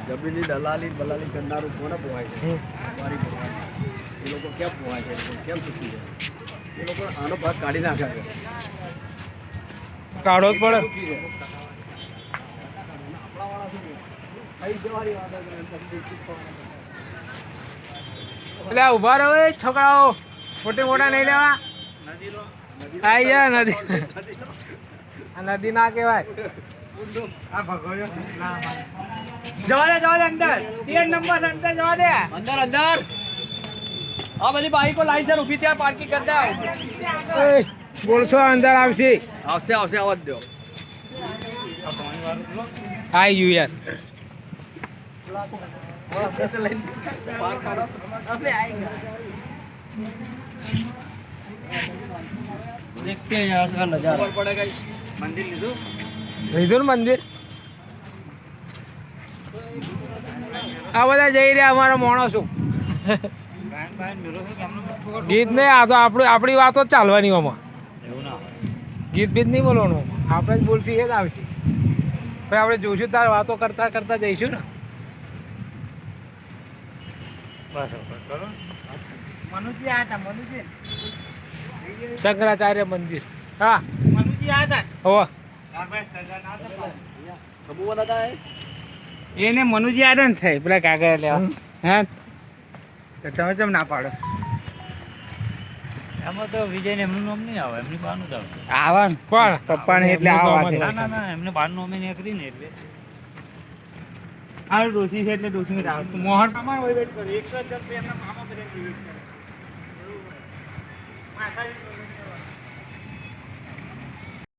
જમીનની દલાલી બલાલી કરનારું કોને પોહાય છે? મારી પોહાય. એ લોકો કેમ પોહાય છે? કેમ પૂછી છે? એ લોકો આનો ભાગ કાઢી નાખે છે. કાઢો જ પડે. એટલે ઉભા રહો એ છોકરાઓ, મોટી મોટા નહીં લેવા. આઈ જા નદી. આ નદી ના કહેવાય. જવા દે અંદર. 3 નંબર અંદર જવા દે. અંદર અંદર આ બધી બાઈકો લાઈન ઊભી ત્યાં પાર્કિંગ કરતા બોલશો અંદર આવશે. આવશે આવશે આવવા જ દો. આઈ ગયું યાર. देखते हैं यहाँ का नजारा पड़ेगा. मंदिर લીધું ને મંદિર. આ બધા જઈ રહ્યા અમારા માણસો. ગીત નહીં, આ તો આપણી વાતો જ ચાલવાની આમાં. ગીત બીત નહીં બોલવાનું, આપણે જ બોલશું એ જ આવશે. પછી આપણે જોઈશું તાર વાતો કરતા કરતા જઈશું ને. મનુજી આ હતા, મનુજી શંકરાચાર્ય મંદિર. હા મનુજી આ હતા. હોવા सबू बनाता है. એને મનુજી આદન થાય પેલા કાગળ લેવા. હા તો તમે કેમ ના પાડો? એમાં તો વિજય ને એમનું નામ નહીં આવે, એમની બહારનું જ આવે. આવા કોણ પપ્પાને એટલે આવા છે. ના ના ના, એમને બહારનું અમે નીકળી ને એટલે આ ડોસી છે એટલે ડોસી મોહન મામા વેટ કરે. 110 એમના મામા બધા વેટ કરે.